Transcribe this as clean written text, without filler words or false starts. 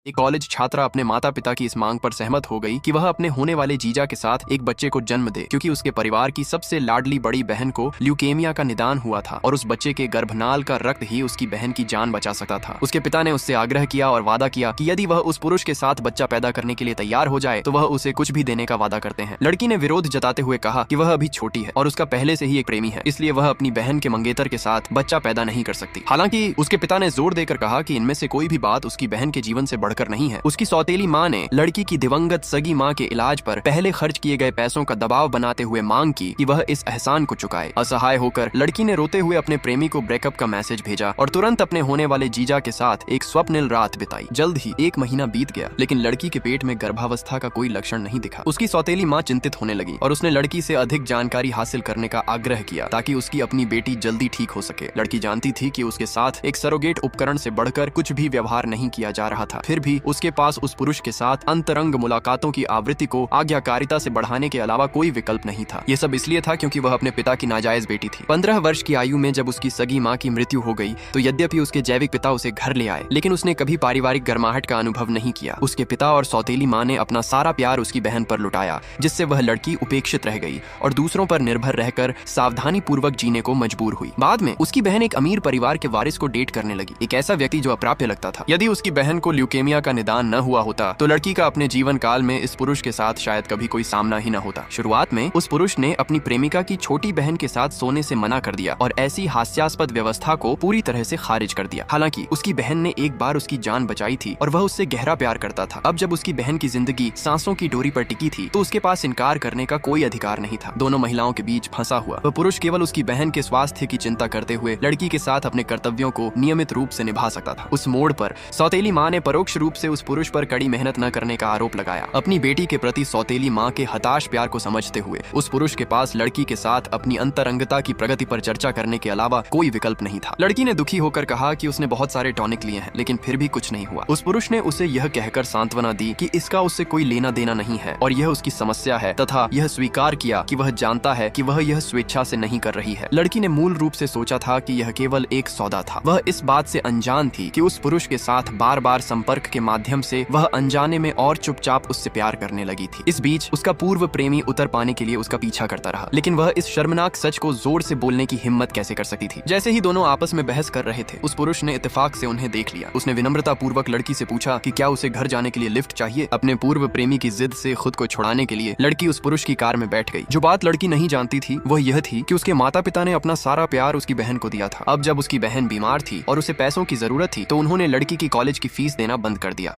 एक कॉलेज छात्रा अपने माता पिता की इस मांग पर सहमत हो गई कि वह अपने होने वाले जीजा के साथ एक बच्चे को जन्म दे, क्योंकि उसके परिवार की सबसे लाडली बड़ी बहन को ल्यूकेमिया का निदान हुआ था और उस बच्चे के गर्भनाल का रक्त ही उसकी बहन की जान बचा सकता था। उसके पिता ने उससे आग्रह किया और वादा किया कि यदि वह उस पुरुष के साथ बच्चा पैदा करने के लिए तैयार हो जाए तो वह उसे कुछ भी देने का वादा करते हैं। लड़की ने विरोध जताते हुए कहा कि वह अभी छोटी है और उसका पहले से ही एक प्रेमी है, इसलिए वह अपनी बहन के मंगेतर के साथ बच्चा पैदा नहीं कर सकती। हालांकि उसके पिता ने जोर देकर कहा कि इनमें से कोई भी बात उसकी बहन के जीवन से बढ़कर नहीं है। उसकी सौतेली माँ ने लड़की की दिवंगत सगी माँ के इलाज पर पहले खर्च किए गए पैसों का दबाव बनाते हुए मांग की कि वह इस एहसान को चुकाए। असहाय होकर लड़की ने रोते हुए अपने प्रेमी को ब्रेकअप का मैसेज भेजा और तुरंत अपने होने वाले जीजा के साथ एक स्वप्निल रात बिताई। जल्द ही 1 महीना बीत गया, लेकिन लड़की के पेट में गर्भावस्था का कोई लक्षण नहीं दिखा। उसकी सौतेली माँ चिंतित होने लगी और उसने लड़की से अधिक जानकारी हासिल करने का आग्रह किया ताकि उसकी अपनी बेटी जल्दी ठीक हो सके। लड़की जानती थी कि उसके साथ एक सरोगेट उपकरण से बढ़कर कुछ भी व्यवहार नहीं किया जा रहा था, फिर भी उसके पास उस पुरुष के साथ अंतरंग मुलाकातों की आवृत्ति को आज्ञाकारिता से बढ़ाने के अलावा कोई विकल्प नहीं था। ये सब इसलिए था क्योंकि वह अपने पिता की नाजायज बेटी थी। 15 वर्ष की आयु में जब उसकी सगी माँ की मृत्यु हो गई तो यद्यपि उसके जैविक पिता उसे घर ले आए, लेकिन उसने कभी पारिवारिक गर्माहट का अनुभव नहीं किया। उसके पिता और सौतेली माँ ने अपना सारा प्यार उसकी बहन पर लुटाया, जिससे वह लड़की उपेक्षित रह गई और दूसरों पर निर्भर रहकर सावधानी पूर्वक जीने को मजबूर हुई। बाद में उसकी बहन एक अमीर परिवार के वारिस को डेट करने लगी, एक ऐसा व्यक्ति जो अप्राप्य लगता था। यदि उसकी बहन को ल्यूकेमिया का निदान न हुआ होता तो लड़की का अपने जीवन काल में इस पुरुष के साथ शायद कभी कोई सामना ही न होता। शुरुआत में उस पुरुष ने अपनी प्रेमिका की छोटी बहन के साथ सोने से मना कर दिया और ऐसी हास्यास्पद व्यवस्था को पूरी तरह से खारिज कर दिया। हालांकि उसकी बहन ने एक बार उसकी जान बचाई थी और वह उससे गहरा प्यार करता था। अब जब उसकी बहन की जिंदगी सांसों की डोरी पर टिकी थी तो उसके पास इनकार करने का कोई अधिकार नहीं था। दोनों महिलाओं के बीच फंसा हुआ वह पुरुष केवल उसकी बहन के स्वास्थ्य की चिंता करते हुए लड़की के साथ अपने कर्तव्यों को नियमित रूप से निभा सकता था। उस मोड़ पर सौतेली माँ ने परोक्ष रूप से उस पुरुष पर कड़ी मेहनत न करने का आरोप लगाया। अपनी बेटी के प्रति सौतेली माँ के हताश प्यार को समझते हुए उस पुरुष के पास लड़की के साथ अपनी अंतरंगता की प्रगति पर चर्चा करने के अलावा कोई विकल्प नहीं था। लड़की ने दुखी होकर कहा कि उसने बहुत सारे टॉनिक लिए हैं, लेकिन फिर भी कुछ नहीं हुआ। उस पुरुष ने उसे यह कहकर सांत्वना दी कि इसका उससे कोई लेना देना नहीं है और यह उसकी समस्या है, तथा यह स्वीकार किया कि वह जानता है कि वह यह स्वेच्छा से नहीं कर रही है। लड़की ने मूल रूप से सोचा था कि यह केवल एक सौदा था। वह इस बात से अनजान थी कि उस पुरुष के साथ बार बार संपर्क के माध्यम से वह अनजाने में और चुपचाप उससे प्यार करने लगी थी। इस बीच उसका पूर्व प्रेमी उतर पाने के लिए उसका पीछा करता रहा, लेकिन वह इस शर्मनाक सच को जोर से बोलने की हिम्मत कैसे कर सकती थी। जैसे ही दोनों आपस में बहस कर रहे थे, उस पुरुष ने इत्तेफाक से उन्हें देख लिया। उसने विनम्रता पूर्वक लड़की से पूछा कि क्या उसे घर जाने के लिए लिफ्ट चाहिए। अपने पूर्व प्रेमी की जिद से खुद को छुड़ाने के लिए लड़की उस पुरुष की कार में बैठ गई। जो बात लड़की नहीं जानती थी वह यह थी कि उसके माता पिता ने अपना सारा प्यार उसकी बहन को दिया था। अब जब उसकी बहन बीमार थी और उसे पैसों की जरूरत थी तो उन्होंने लड़की की कॉलेज की फीस देना बंद कर दिया।